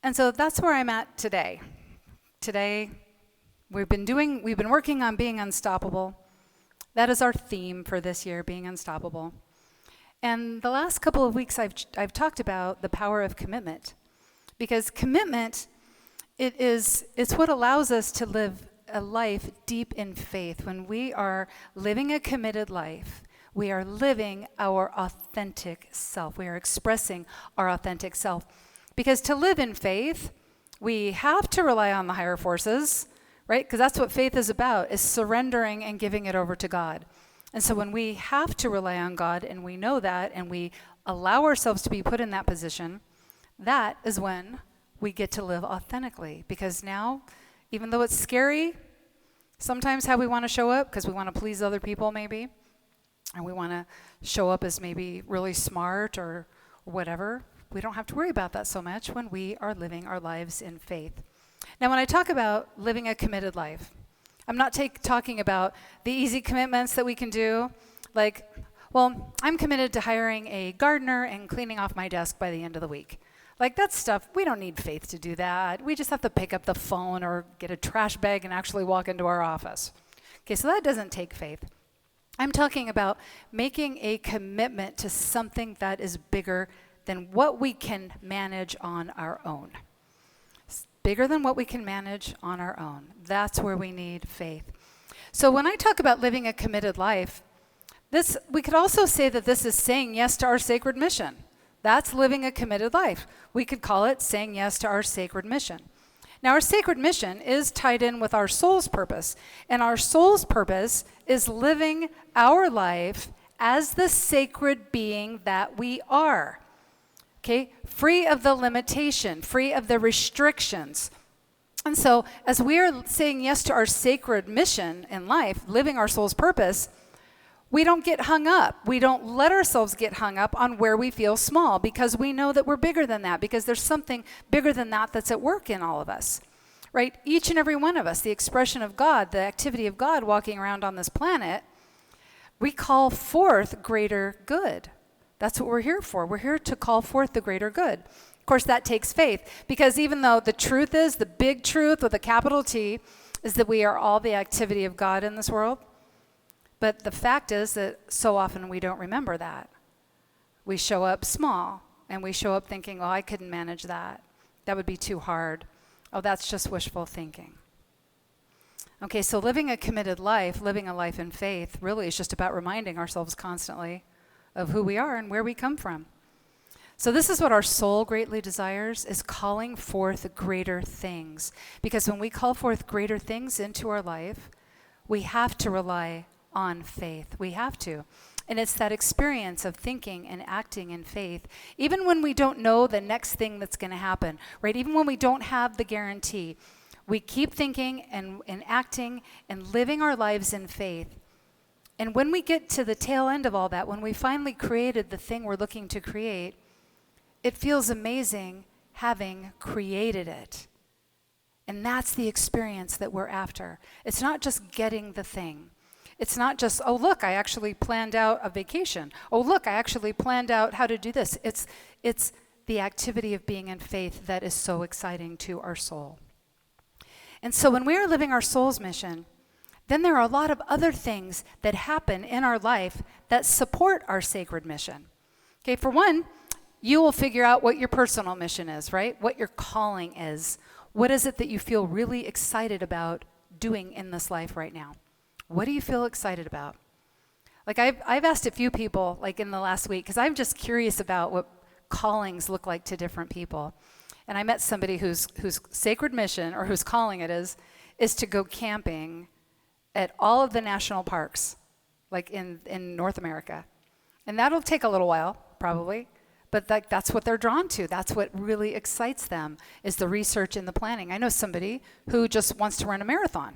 And so that's where I'm at today. Today, we've been working on being unstoppable. That is our theme for this year, being unstoppable. And the last couple of weeks I've talked about the power of commitment. Because commitment, it's what allows us to live a life deep in faith. When we are living a committed life, we are living our authentic self. We are expressing our authentic self. Because to live in faith, we have to rely on the higher forces, right? Because that's what faith is about, is surrendering and giving it over to God. And so when we have to rely on God and we know that and we allow ourselves to be put in that position, that is when we get to live authentically. Because now, even though it's scary, sometimes how we want to show up, because we want to please other people maybe, and we want to show up as maybe really smart or whatever, we don't have to worry about that so much when we are living our lives in faith. Now, when I talk about living a committed life, I'm not talking about the easy commitments that we can do, like, well, I'm committed to hiring a gardener and cleaning off my desk by the end of the week. Like, that stuff, we don't need faith to do that. We just have to pick up the phone or get a trash bag and actually walk into our office. Okay, so that doesn't take faith. I'm talking about making a commitment to something that is bigger than what we can manage on our own. It's bigger than what we can manage on our own. That's where we need faith. So when I talk about living a committed life, we could also say that this is saying yes to our sacred mission. That's living a committed life. We could call it saying yes to our sacred mission. Now, our sacred mission is tied in with our soul's purpose, and our soul's purpose is living our life as the sacred being that we are. Okay, free of the limitation, free of the restrictions. And so as we are saying yes to our sacred mission in life, living our soul's purpose, we don't get hung up. We don't let ourselves get hung up on where we feel small, because we know that we're bigger than that, because there's something bigger than that that's at work in all of us, right? Each and every one of us, the expression of God, the activity of God walking around on this planet, we call forth greater good. That's what we're here for. We're here to call forth the greater good. Of course, that takes faith, because even though the truth is, the big truth with a capital T, is that we are all the activity of God in this world. But the fact is that so often we don't remember that. We show up small, and we show up thinking, oh, I couldn't manage that. That would be too hard. Oh, that's just wishful thinking. Okay, so living a committed life, living a life in faith, really is just about reminding ourselves constantly of who we are and where we come from. So this is what our soul greatly desires, is calling forth greater things. Because when we call forth greater things into our life, we have to rely on faith. We have to. And it's that experience of thinking and acting in faith, even when we don't know the next thing that's going to happen, right? Even when we don't have the guarantee, we keep thinking and acting and living our lives in faith. And when we get to the tail end of all that, when we finally created the thing we're looking to create, it feels amazing having created it. And that's the experience that we're after. It's not just getting the thing. It's not just, oh, look, I actually planned out a vacation. Oh, look, I actually planned out how to do this. It's the activity of being in faith that is so exciting to our soul. And so when we are living our soul's mission, then there are a lot of other things that happen in our life that support our sacred mission. Okay, for one, you will figure out what your personal mission is, right? What your calling is. What is it that you feel really excited about doing in this life right now? What do you feel excited about? Like I've asked a few people like in the last week, because I'm just curious about what callings look like to different people. And I met somebody whose sacred mission, or whose calling it is to go camping at all of the national parks, like in North America. And that'll take a little while, probably, but that's what they're drawn to. That's what really excites them, is the research and the planning. I know somebody who just wants to run a marathon.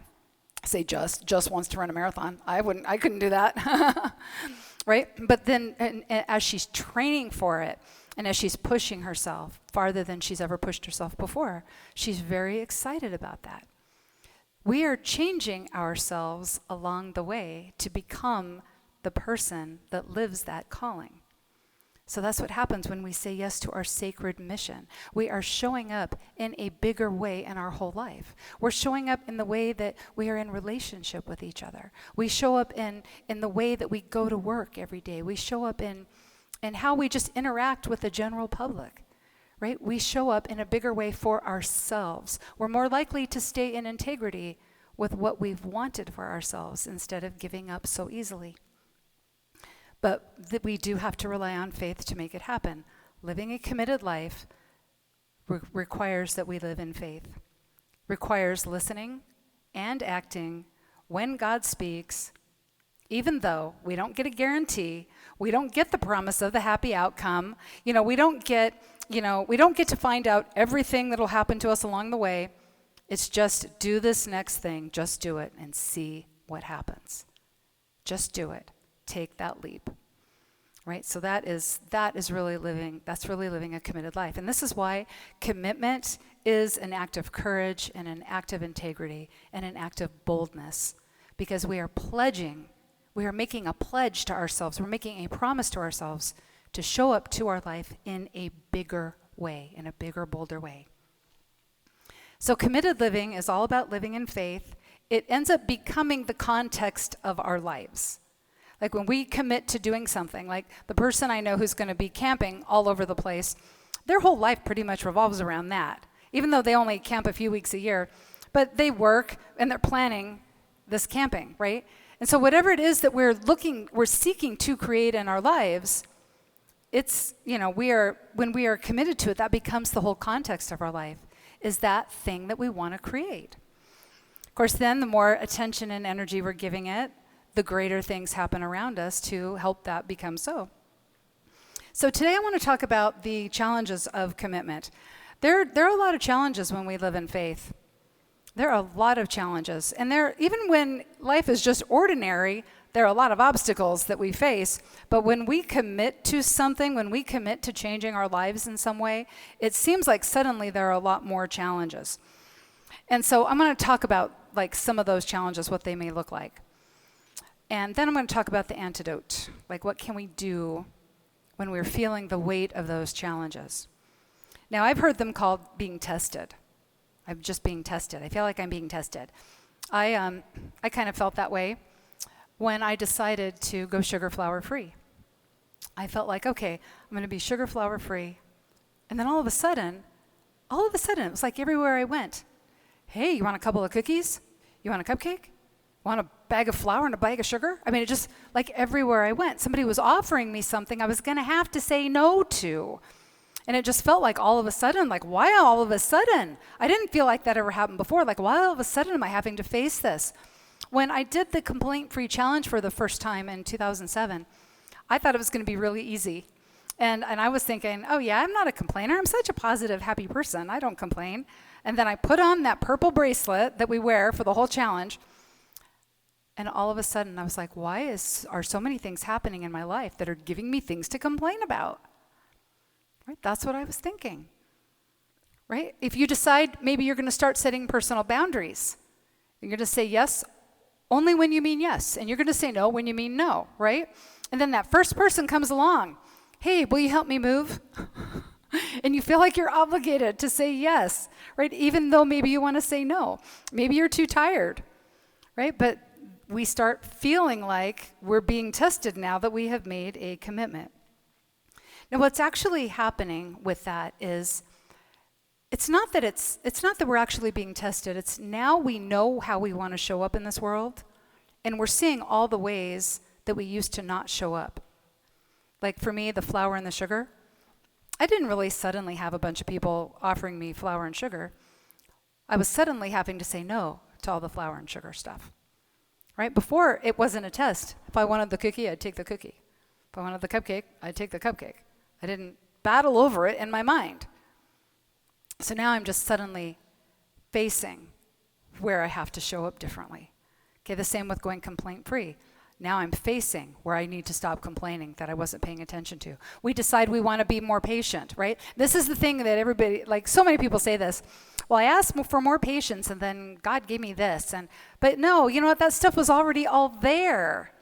I say just wants to run a marathon. I couldn't do that, right? But then and as she's training for it, and as she's pushing herself farther than she's ever pushed herself before, she's very excited about that. We are changing ourselves along the way to become the person that lives that calling. So that's what happens when we say yes to our sacred mission. We are showing up in a bigger way in our whole life. We're showing up in the way that we are in relationship with each other. We show up in the way that we go to work every day. We show up in how we just interact with the general public, right? We show up in a bigger way for ourselves. We're more likely to stay in integrity with what we've wanted for ourselves instead of giving up so easily. But we do have to rely on faith to make it happen. Living a committed life requires that we live in faith, requires listening and acting when God speaks, even though we don't get a guarantee, we don't get the promise of the happy outcome. We don't get to find out everything that'll happen to us along the way. It's just do this next thing, just do it and see what happens. Just do it. Take that leap, right? So that's really living a committed life. And this is why commitment is an act of courage and an act of integrity and an act of boldness, because we are making a pledge to ourselves. We're making a promise to ourselves to show up to our life in a bigger way, in a bigger, bolder way. So committed living is all about living in faith. It ends up becoming the context of our lives. Like when we commit to doing something, like the person I know who's going to be camping all over the place, their whole life pretty much revolves around that, even though they only camp a few weeks a year. But they work and they're planning this camping, right? And so whatever it is that we're seeking to create in our lives, it's, when we are committed to it, that becomes the whole context of our life, is that thing that we want to create. Of course, then the more attention and energy we're giving it, the greater things happen around us to help that become so. So today I want to talk about the challenges of commitment. There are a lot of challenges when we live in faith. There are a lot of challenges. And even when life is just ordinary, there are a lot of obstacles that we face. But when we commit to something, when we commit to changing our lives in some way, it seems like suddenly there are a lot more challenges. And so I'm going to talk about some of those challenges, what they may look like. And then I'm going to talk about the antidote, what can we do when we're feeling the weight of those challenges. Now, I've heard them called being tested. I'm just being tested. I feel like I'm being tested. I kind of felt that way when I decided to go sugar flour free. I felt like, okay, I'm going to be sugar flour free. And then all of a sudden, it was like everywhere I went, hey, you want a couple of cookies? You want a cupcake? Want a bag of flour and a bag of sugar? I mean, it just, everywhere I went, somebody was offering me something I was going to have to say no to. And it just felt like all of a sudden, why all of a sudden? I didn't feel like that ever happened before. Why all of a sudden am I having to face this? When I did the complaint-free challenge for the first time in 2007, I thought it was going to be really easy. And I was thinking, oh yeah, I'm not a complainer. I'm such a positive, happy person. I don't complain. And then I put on that purple bracelet that we wear for the whole challenge. And all of a sudden, I was like, why are so many things happening in my life that are giving me things to complain about? Right? That's what I was thinking. Right? If you decide maybe you're going to start setting personal boundaries, you're going to say yes only when you mean yes, and you're going to say no when you mean no, right? And then that first person comes along, hey, will you help me move? And you feel like you're obligated to say yes, right? Even though maybe you want to say no. Maybe you're too tired, right? But we start feeling like we're being tested now that we have made a commitment. Now, what's actually happening with that is it's not that we're actually being tested. It's now we know how we want to show up in this world, and we're seeing all the ways that we used to not show up. Like for me, the flour and the sugar. I didn't really suddenly have a bunch of people offering me flour and sugar. I was suddenly having to say no to all the flour and sugar stuff. Right? Before, it wasn't a test. If I wanted the cookie, I'd take the cookie. If I wanted the cupcake, I'd take the cupcake. I didn't battle over it in my mind. So now I'm just suddenly facing where I have to show up differently. Okay, the same with going complaint-free. Now I'm facing where I need to stop complaining that I wasn't paying attention to. We decide we want to be more patient, right? This is the thing that everybody, so many people say this. Well, I asked for more patience and then God gave me this. But no, you know what? That stuff was already all there.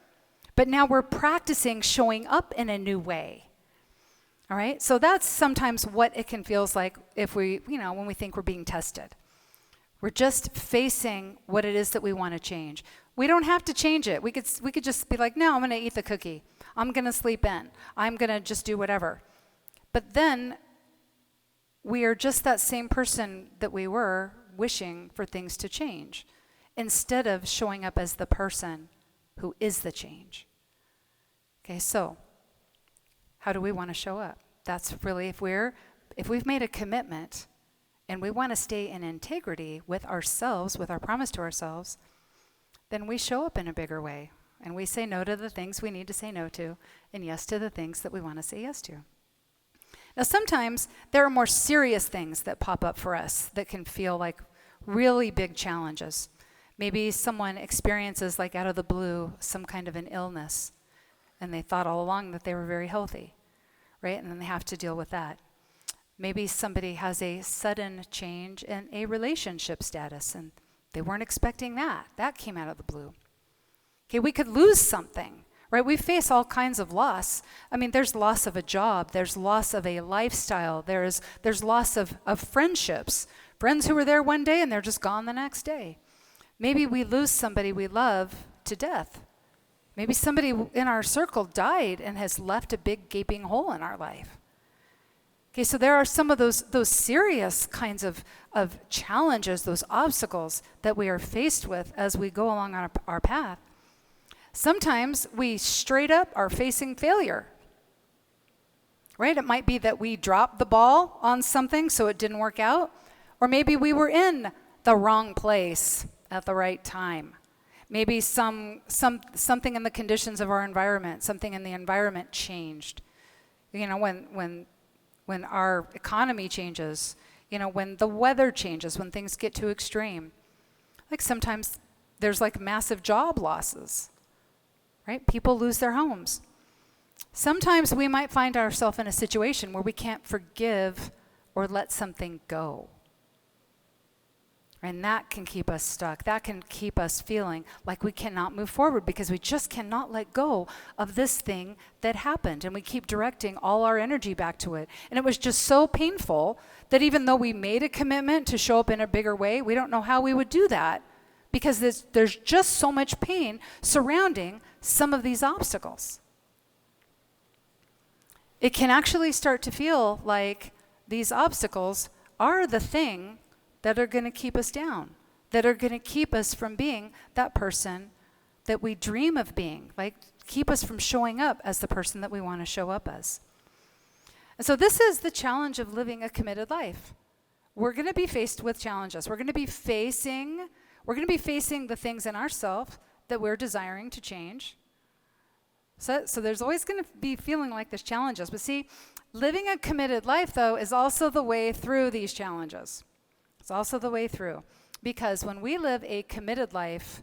But now we're practicing showing up in a new way. All right? So that's sometimes what it can feels like if we, when we think we're being tested. We're just facing what it is that we want to change. We don't have to change it. We could just be like, no, I'm going to eat the cookie. I'm going to sleep in. I'm going to just do whatever. But then we are just that same person that we were wishing for things to change instead of showing up as the person who is the change. Okay, so how do we want to show up? That's really if we've made a commitment and we want to stay in integrity with ourselves, with our promise to ourselves, then we show up in a bigger way. And we say no to the things we need to say no to, and yes to the things that we want to say yes to. Now, sometimes there are more serious things that pop up for us that can feel like really big challenges. Maybe someone experiences, like out of the blue, some kind of an illness, and they thought all along that they were very healthy, right? And then they have to deal with that. Maybe somebody has a sudden change in a relationship status, and they weren't expecting that. That came out of the blue. Okay, we could lose something, right? We face all kinds of loss. I mean, there's loss of a job. There's loss of a lifestyle. There's loss of friendships. Friends who were there one day and they're just gone the next day. Maybe we lose somebody we love to death. Maybe somebody in our circle died and has left a big gaping hole in our life. Okay, so there are some of those serious kinds of challenges, those obstacles that we are faced with as we go along on our path. Sometimes we straight up are facing failure, right? It might be that we dropped the ball on something so it didn't work out, or maybe we were in the wrong place at the right time. Maybe something in the conditions of our environment, something in the environment changed. When our economy changes, when the weather changes, when things get too extreme. Like sometimes there's like massive job losses, right? People lose their homes. Sometimes we might find ourselves in a situation where we can't forgive or let something go. And that can keep us stuck. That can keep us feeling like we cannot move forward because we just cannot let go of this thing that happened. And we keep directing all our energy back to it. And it was just so painful that even though we made a commitment to show up in a bigger way, we don't know how we would do that because there's just so much pain surrounding some of these obstacles. It can actually start to feel like these obstacles are the thing that are going to keep us down, that are going to keep us from being that person that we dream of being, like keep us from showing up as the person that we want to show up as. And so this is the challenge of living a committed life. We're going to be faced with challenges. We're going to be facing the things in ourselves that we're desiring to change. So there's always going to be feeling like there's challenges. But see, living a committed life, though, is also the way through these challenges. It's also the way through. Because when we live a committed life,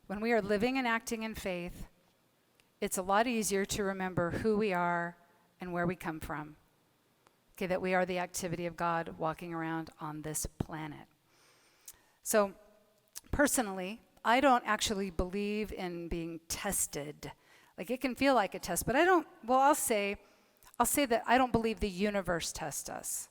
when we are living and acting in faith, it's a lot easier to remember who we are and where we come from. Okay, that we are the activity of God walking around on this planet. So, personally, I don't actually believe in being tested. Like, it can feel like a test, but I'll say that I don't believe the universe tests us.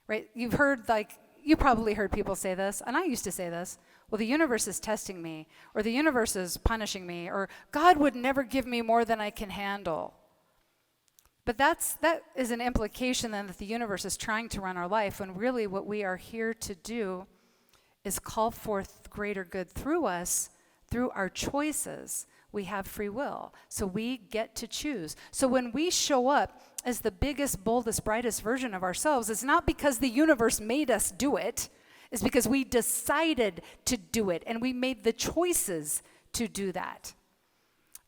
Right? You probably heard people say this, and I used to say this. Well, the universe is testing me, or the universe is punishing me, or God would never give me more than I can handle. But that is an implication then that the universe is trying to run our life, when really what we are here to do is call forth greater good through us, through our choices. We have free will, so we get to choose. So when we show up as the biggest, boldest, brightest version of ourselves, it's not because the universe made us do it. It's because we decided to do it, and we made the choices to do that.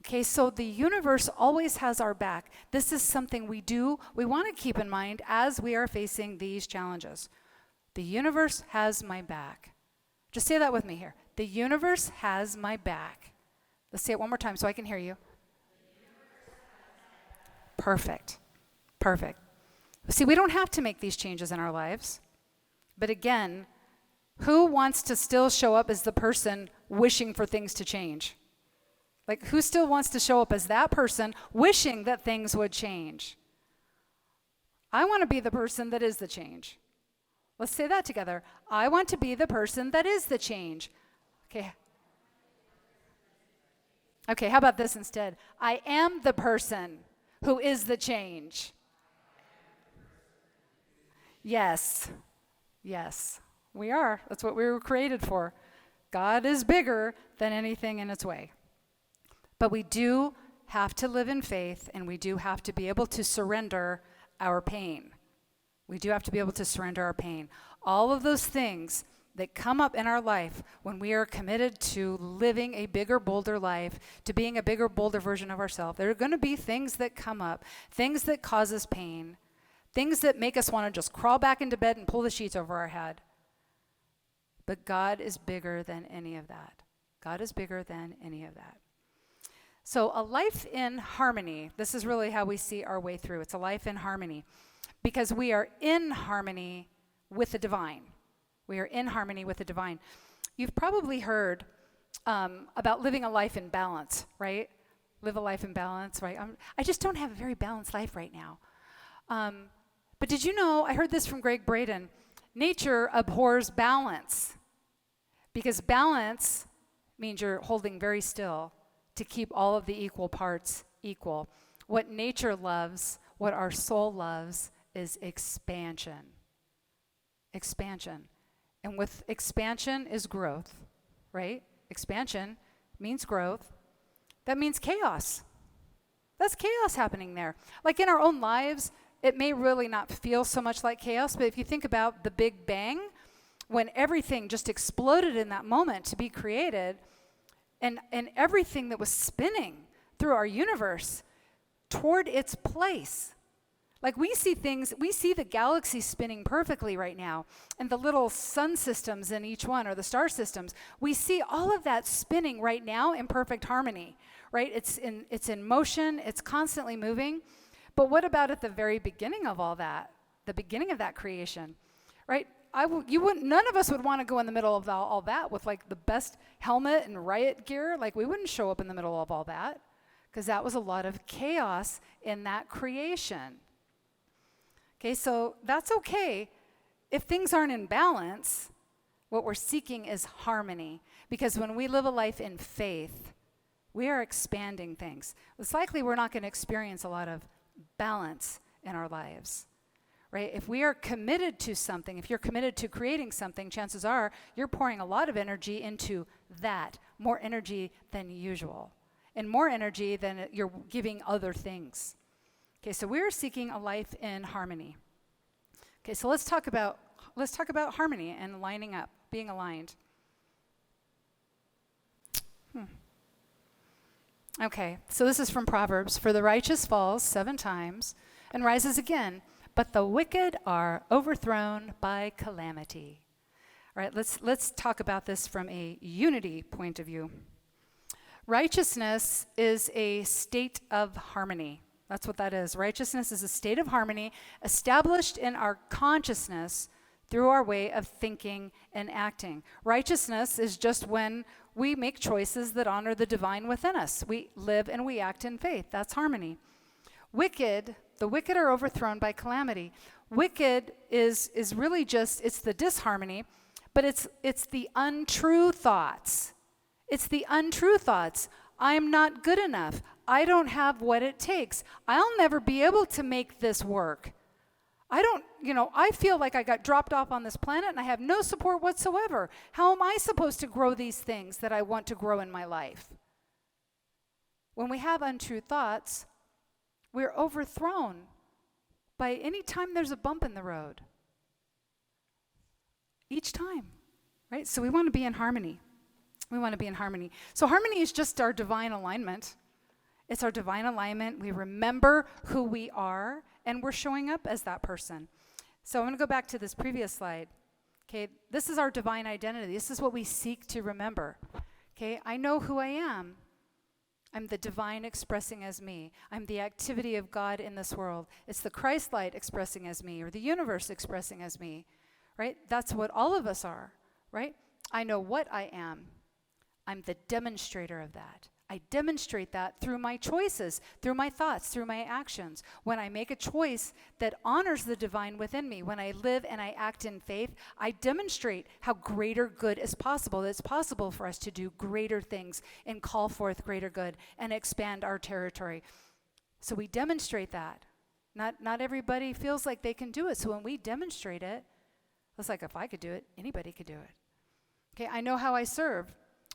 Okay, so the universe always has our back. This is something we want to keep in mind as we are facing these challenges. The universe has my back. Just say that with me here. The universe has my back. Let's say it one more time so I can hear you. Perfect. See, we don't have to make these changes in our lives. But again, who wants to still show up as the person wishing for things to change? Like, who still wants to show up as that person wishing that things would change? I want to be the person that is the change. Let's say that together. I want to be the person that is the change. Okay. Okay, how about this instead? I am the person who is the change. Yes. Yes, we are. That's what we were created for. God is bigger than anything in its way. But we do have to live in faith, and we do have to be able to surrender our pain. We do have to be able to surrender our pain. All of those things that come up in our life when we are committed to living a bigger, bolder life, to being a bigger, bolder version of ourselves, there are going to be things that come up, things that cause us pain, things that make us want to just crawl back into bed and pull the sheets over our head. But God is bigger than any of that. God is bigger than any of that. So a life in harmony, this is really how we see our way through. It's a life in harmony because we are in harmony with the divine. We are in harmony with the divine. You've probably heard about living a life in balance, right? Live a life in balance, right? I just don't have a very balanced life right now. But did you know, I heard this from Greg Braden, nature abhors balance because balance means you're holding very still to keep all of the equal parts equal. What nature loves, what our soul loves, is expansion. Expansion. And with expansion is growth, right? Expansion means growth. That means chaos. That's chaos happening there. Like in our own lives, it may really not feel so much like chaos, but if you think about the Big Bang, when everything just exploded in that moment to be created, and everything that was spinning through our universe toward its place. Like we see things, we see the galaxy spinning perfectly right now, and the little sun systems in each one, or the star systems. We see all of that spinning right now in perfect harmony, right? It's in motion, it's constantly moving. But what about at the very beginning of all that, the beginning of that creation, right? None of us would want to go in the middle of all that with like the best helmet and riot gear. Like we wouldn't show up in the middle of all that because that was a lot of chaos in that creation. Okay, so that's okay. If things aren't in balance, what we're seeking is harmony, because when we live a life in faith, we are expanding things. It's likely we're not going to experience a lot of balance in our lives. Right? If we are committed to something, if you're committed to creating something, chances are you're pouring a lot of energy into that, more energy than usual, and more energy than you're giving other things. Okay, so we're seeking a life in harmony. Okay, so let's talk about harmony and lining up, being aligned. Okay, so this is from Proverbs. For the righteous falls 7 times and rises again, but the wicked are overthrown by calamity. All right, let's talk about this from a unity point of view. Righteousness is a state of harmony. That's what that is. Righteousness is a state of harmony established in our consciousness through our way of thinking and acting. Righteousness is just when we make choices that honor the divine within us. We live and we act in faith. That's harmony. The wicked are overthrown by calamity. Wicked is really just, it's the disharmony, but it's the untrue thoughts. It's the untrue thoughts. I'm not good enough. I don't have what it takes. I'll never be able to make this work. I feel like I got dropped off on this planet and I have no support whatsoever. How am I supposed to grow these things that I want to grow in my life? When we have untrue thoughts, we're overthrown by any time there's a bump in the road. Each time, right? So we want to be in harmony. We want to be in harmony. So harmony is just our divine alignment. It's our divine alignment. We remember who we are, and we're showing up as that person. So I'm going to go back to this previous slide. Okay, this is our divine identity. This is what we seek to remember. Okay, I know who I am. I'm the divine expressing as me. I'm the activity of God in this world. It's the Christ light expressing as me, or the universe expressing as me, right? That's what all of us are, right? I know what I am. I'm the demonstrator of that. I demonstrate that through my choices, through my thoughts, through my actions. When I make a choice that honors the divine within me, when I live and I act in faith, I demonstrate how greater good is possible. It's possible for us to do greater things and call forth greater good and expand our territory. So we demonstrate that. Not everybody feels like they can do it. So when we demonstrate it, it's like, if I could do it, anybody could do it. Okay, I know how I serve.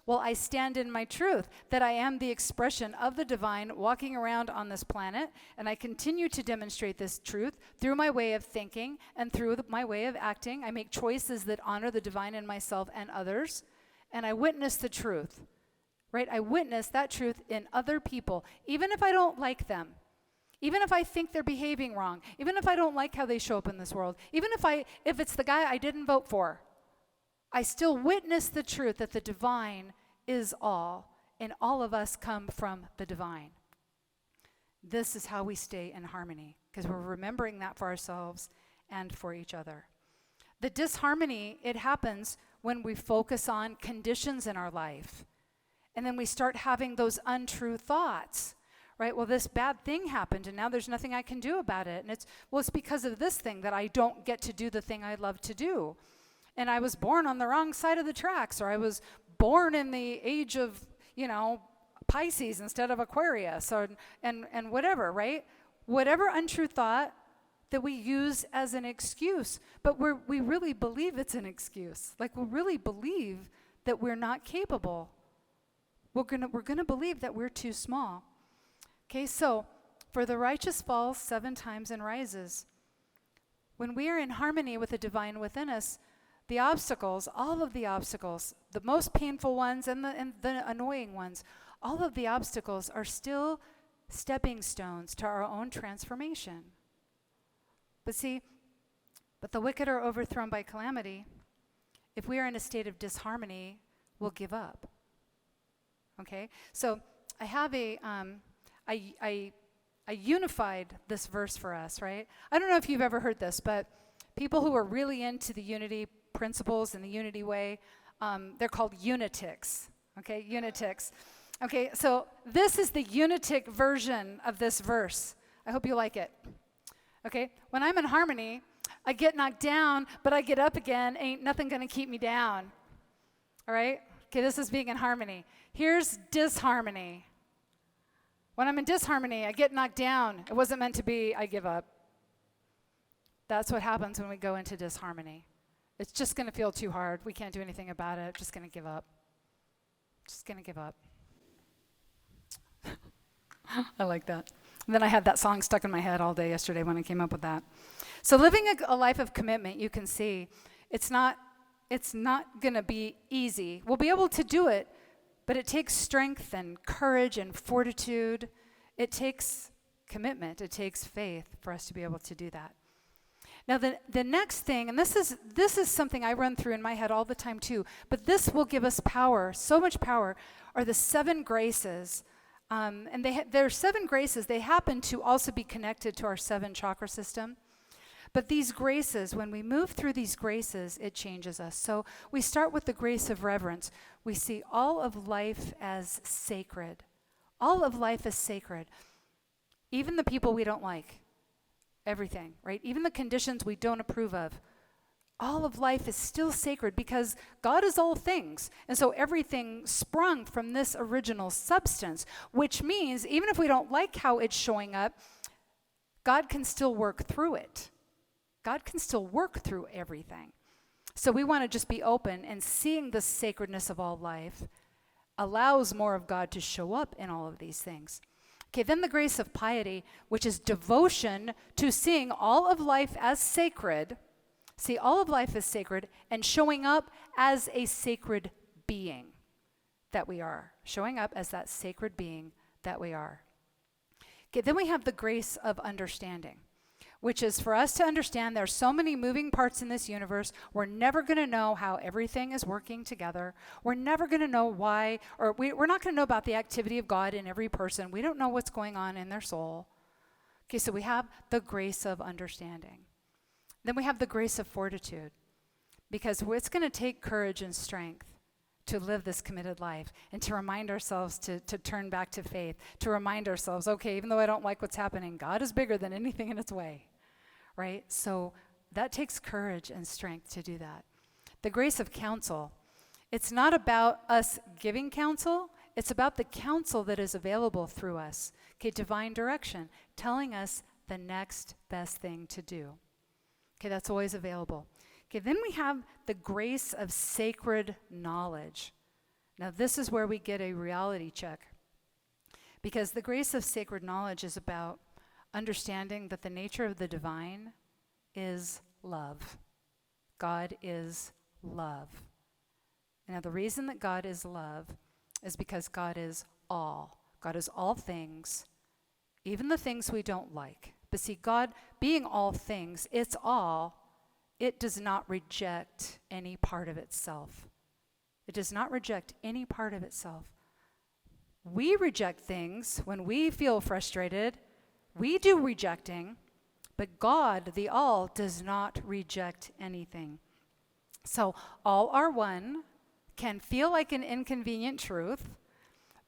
Well, I stand in my truth, that I am the expression of the divine walking around on this planet, and I continue to demonstrate this truth through my way of thinking and through my way of acting. I make choices that honor the divine in myself and others, and I witness the truth, right? I witness that truth in other people, even if I don't like them, even if I think they're behaving wrong, even if I don't like how they show up in this world, even if it's the guy I didn't vote for. I still witness the truth that the divine is all, and all of us come from the divine. This is how we stay in harmony, because we're remembering that for ourselves and for each other. The disharmony, it happens when we focus on conditions in our life, and then we start having those untrue thoughts, right? Well, this bad thing happened, and now there's nothing I can do about it. And it's because of this thing that I don't get to do the thing I love to do. And I was born on the wrong side of the tracks, or I was born in the age of, Pisces instead of Aquarius, and whatever, right? Whatever untrue thought that we use as an excuse, but we really believe it's an excuse. Like, we really believe that we're not capable. We're gonna believe that we're too small. Okay, so for the righteous falls 7 times and rises. When we are in harmony with the divine within us, the obstacles, all of the obstacles, the most painful ones and the annoying ones, all of the obstacles are still stepping stones to our own transformation. But the wicked are overthrown by calamity. If we are in a state of disharmony, we'll give up. Okay? So I have I unified this verse for us, right? I don't know if you've ever heard this, but people who are really into the unity principles and the unity way, they're called unitics, okay? Unitics. Okay, so this is the unitic version of this verse. I hope you like it. Okay, when I'm in harmony, I get knocked down, but I get up again. Ain't nothing gonna keep me down. All right? Okay, this is being in harmony. Here's disharmony. When I'm in disharmony, I get knocked down. It wasn't meant to be, I give up. That's what happens when we go into disharmony. It's just going to feel too hard. We can't do anything about it. Just going to give up. Just going to give up. I like that. And then I had that song stuck in my head all day yesterday when I came up with that. So living a life of commitment, you can see, it's not going to be easy. We'll be able to do it, but it takes strength and courage and fortitude. It takes commitment. It takes faith for us to be able to do that. Now, the next thing, and this is something I run through in my head all the time too, but this will give us power, so much power, are the 7 graces. And there are 7 graces. They happen to also be connected to our 7 chakra system. But these graces, when we move through these graces, it changes us. So we start with the grace of reverence. We see all of life as sacred. All of life is sacred. Even the people we don't like. Everything, right? Even the conditions we don't approve of. All of life is still sacred because God is all things. And so everything sprung from this original substance, which means even if we don't like how it's showing up, God can still work through it. God can still work through everything. So we want to just be open, and seeing the sacredness of all life allows more of God to show up in all of these things. Okay, then the grace of piety, which is devotion to seeing all of life as sacred. See, all of life is sacred and showing up as a sacred being that we are. Showing up as that sacred being that we are. Okay, then we have the grace of understanding, which is for us to understand there's so many moving parts in this universe. We're never going to know how everything is working together. We're never going to know why, or we're not going to know about the activity of God in every person. We don't know what's going on in their soul. Okay, so we have the grace of understanding. Then we have the grace of fortitude, because it's going to take courage and strength to live this committed life and to remind ourselves to turn back to faith, to remind ourselves, okay, even though I don't like what's happening, God is bigger than anything in its way, right? So that takes courage and strength to do that. The grace of counsel, it's not about us giving counsel, it's about the counsel that is available through us. Okay, divine direction, telling us the next best thing to do. Okay, that's always available. Okay, then we have the grace of sacred knowledge. Now, this is where we get a reality check. Because the grace of sacred knowledge is about understanding that the nature of the divine is love. God is love. Now, the reason that God is love is because God is all. God is all things, even the things we don't like. But see, God being all things, it's all. It does not reject any part of itself. It does not reject any part of itself. We reject things when we feel frustrated. We do rejecting, but God, the all, does not reject anything. So all are one can feel like an inconvenient truth,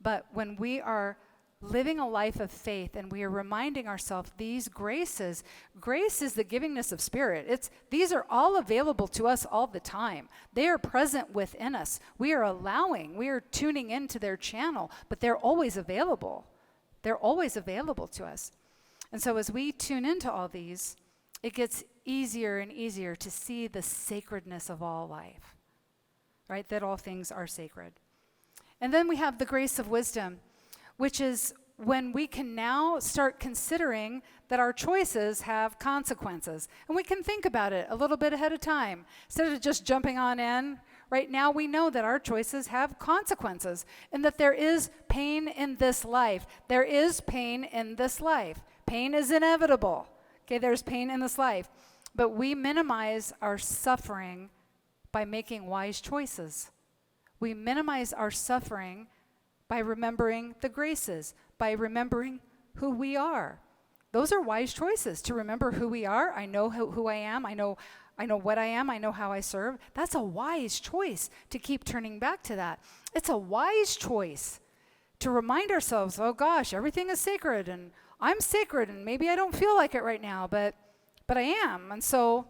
but when we are living a life of faith and we are reminding ourselves these graces, grace is the givingness of spirit. These are all available to us all the time. They are present within us. We are tuning into their channel, but they're always available. They're always available to us. And so as we tune into all these, it gets easier and easier to see the sacredness of all life, right? That all things are sacred. And then we have the grace of wisdom, which is when we can now start considering that our choices have consequences. And we can think about it a little bit ahead of time. Instead of just jumping on in, right now we know that our choices have consequences and that there is pain in this life. There is pain in this life. Pain is inevitable. Okay, there's pain in this life. But we minimize our suffering by making wise choices. We minimize our suffering by remembering the graces, by remembering who we are. Those are wise choices, to remember who we are. I know who I am. I know what I am. I know how I serve. That's a wise choice to keep turning back to that. It's a wise choice to remind ourselves, oh gosh, everything is sacred and I'm sacred and maybe I don't feel like it right now, but I am. And so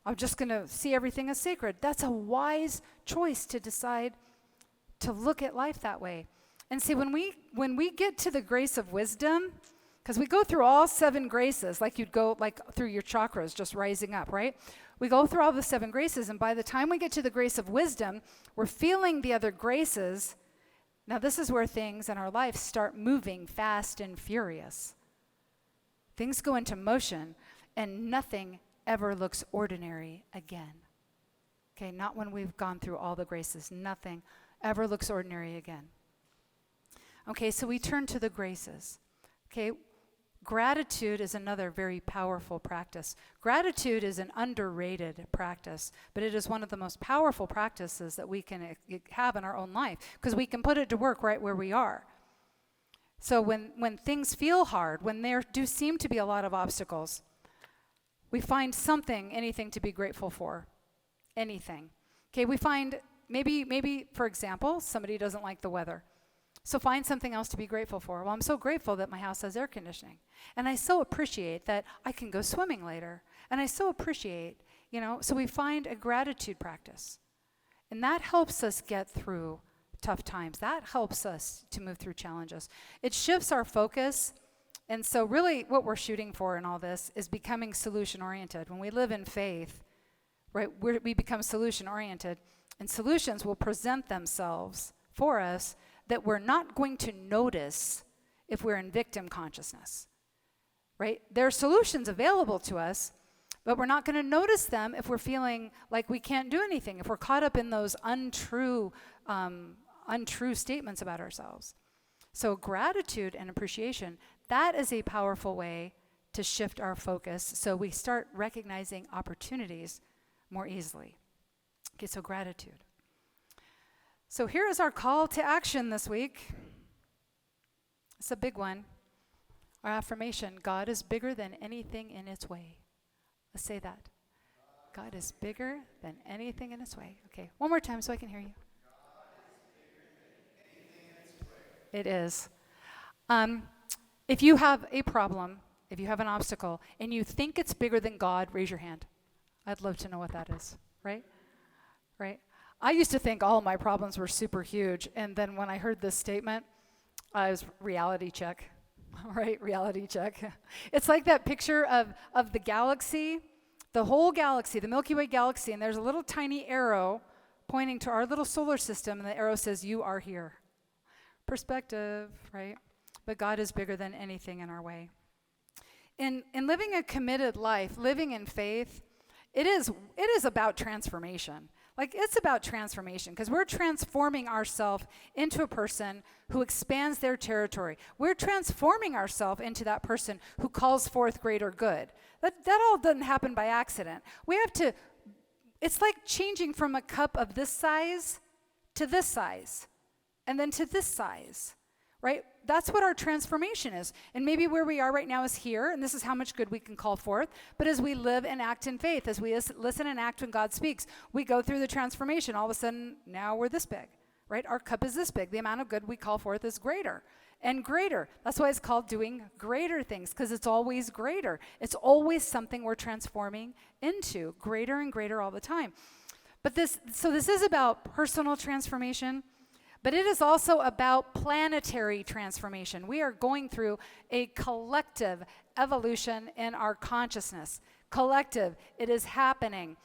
I'm just going to see everything as sacred. That's a wise choice to decide to look at life that way. And see, when we get to the grace of wisdom, because we go through all 7 graces, like you'd go like through your chakras, just rising up, right? We go through all the 7 graces, and by the time we get to the grace of wisdom, we're feeling the other graces. Now, this is where things in our life start moving fast and furious. Things go into motion, and nothing ever looks ordinary again. Okay, not when we've gone through all the graces. Nothing ever looks ordinary again. Okay, so we turn to the graces. Okay, gratitude is another very powerful practice. Gratitude is an underrated practice, but it is one of the most powerful practices that we can have in our own life because we can put it to work right where we are. So when things feel hard, when there do seem to be a lot of obstacles, we find anything to be grateful for. Anything. Okay, we find maybe, for example, somebody doesn't like the weather. So find something else to be grateful for. Well, I'm so grateful that my house has air conditioning. And I so appreciate that I can go swimming later. And I so appreciate, so we find a gratitude practice. And that helps us get through tough times. That helps us to move through challenges. It shifts our focus. And so really what we're shooting for in all this is becoming solution-oriented. When we live in faith, right, we become solution-oriented. And solutions will present themselves for us that we're not going to notice if we're in victim consciousness, right? There are solutions available to us, but we're not going to notice them if we're feeling like we can't do anything, if we're caught up in those untrue statements about ourselves. So gratitude and appreciation, that is a powerful way to shift our focus so we start recognizing opportunities more easily. Okay, so gratitude. So here is our call to action this week. It's a big one. Our affirmation, God is bigger than anything in its way. Let's say that. God is bigger than anything in its way. Okay, one more time so I can hear you. It is. If you have a problem, if you have an obstacle, and you think it's bigger than God, raise your hand. I'd love to know what that is, right? Right? I used to think all my problems were super huge, and then when I heard this statement, I was reality check, right? Reality check. It's like that picture of the galaxy, the whole galaxy, the Milky Way galaxy, and there's a little tiny arrow pointing to our little solar system, and the arrow says, you are here. Perspective, right? But God is bigger than anything in our way. In living a committed life, living in faith, it is about transformation. Like, it's about transformation because we're transforming ourselves into a person who expands their territory. We're transforming ourselves into that person who calls forth greater good. That all doesn't happen by accident. We have to, it's like changing from a cup of this size to this size and then to this size, right? That's what our transformation is. And maybe where we are right now is here, and this is how much good we can call forth. But as we live and act in faith, as we listen and act when God speaks, we go through the transformation. All of a sudden, now we're this big, right? Our cup is this big. The amount of good we call forth is greater and greater. That's why it's called doing greater things, because it's always greater. It's always something we're transforming into, greater and greater all the time. But this is about personal transformation. But it is also about planetary transformation. We are going through a collective evolution in our consciousness. Collective, it is happening.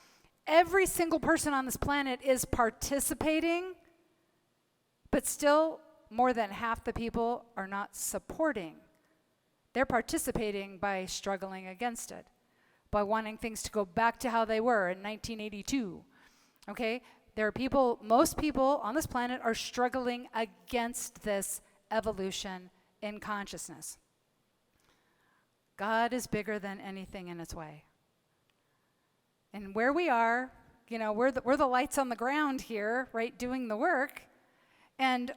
Every single person on this planet is participating, but still more than half the people are not supporting. They're participating by struggling against it, by wanting things to go back to how they were in 1982, okay? There are people, most people on this planet are struggling against this evolution in consciousness. God is bigger than anything in its way. And where we are, you know, we're the lights on the ground here, right, doing the work. And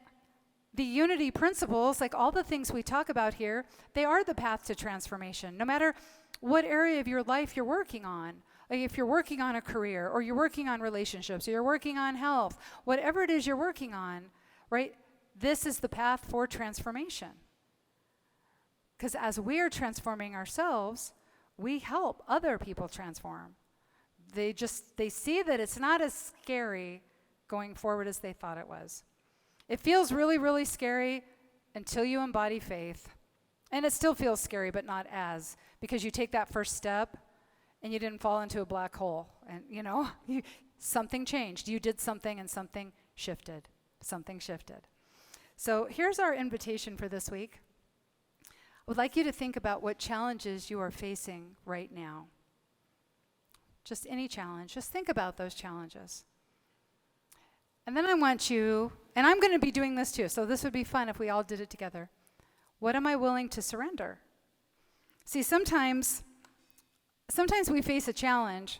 the unity principles, like all the things we talk about here, they are the path to transformation, no matter what area of your life you're working on. Like if you're working on a career, or you're working on relationships, or you're working on health, whatever it is you're working on, right? This is the path for transformation. Because as we are transforming ourselves, we help other people transform. They see that it's not as scary going forward as they thought it was. It feels really, really scary until you embody faith. And it still feels scary, but not as, because you take that first step, and you didn't fall into a black hole. And, you know, something changed. You did something, and something shifted. Something shifted. So here's our invitation for this week. I would like you to think about what challenges you are facing right now. Just any challenge. Just think about those challenges. And then I want you, and I'm going to be doing this too, so this would be fun if we all did it together. What am I willing to surrender? See, sometimes we face a challenge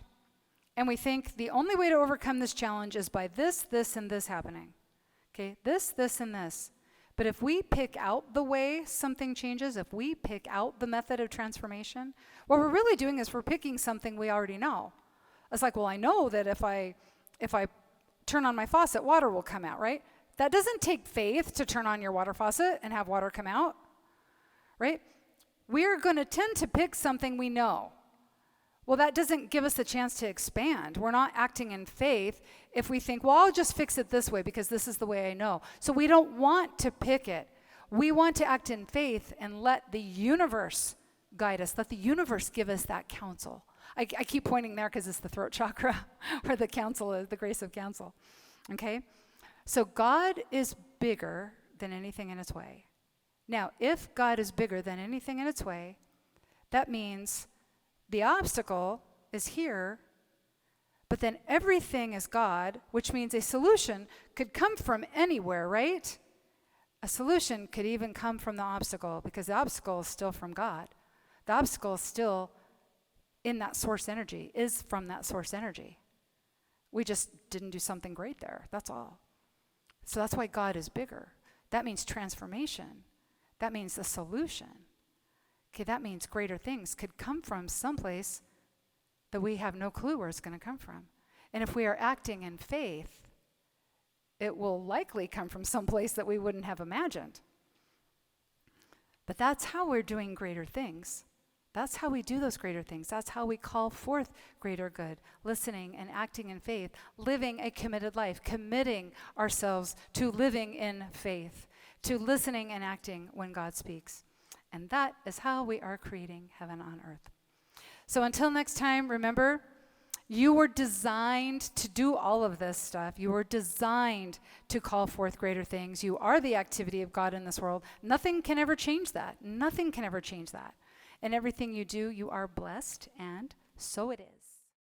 and we think the only way to overcome this challenge is by this, and this happening. Okay, this, and this. But if we pick out the way something changes, if we pick out the method of transformation, what we're really doing is we're picking something we already know. It's like, well, I know that if I turn on my faucet, water will come out, right? That doesn't take faith to turn on your water faucet and have water come out, right? We're going to tend to pick something we know. Well, that doesn't give us a chance to expand. We're not acting in faith if we think, well, I'll just fix it this way because this is the way I know. So we don't want to pick it. We want to act in faith and let the universe guide us. Let the universe give us that counsel. I keep pointing there because it's the throat chakra where the counsel is, the grace of counsel. Okay? So God is bigger than anything in its way. Now, if God is bigger than anything in its way, that means the obstacle is here, but then everything is God, which means a solution could come from anywhere, right? A solution could even come from the obstacle, because the obstacle is still from God. The obstacle is still in that source energy, is from that source energy. We just didn't do something great there, that's all. So that's why God is bigger. That means transformation. That means the solution. Okay, that means greater things could come from someplace that we have no clue where it's going to come from. And if we are acting in faith, it will likely come from someplace that we wouldn't have imagined. But that's how we're doing greater things. That's how we do those greater things. That's how we call forth greater good, listening and acting in faith, living a committed life, committing ourselves to living in faith, to listening and acting when God speaks. And that is how we are creating heaven on earth. So until next time, remember, you were designed to do all of this stuff. You were designed to call forth greater things. You are the activity of God in this world. Nothing can ever change that. Nothing can ever change that. And everything you do, you are blessed, and so it is.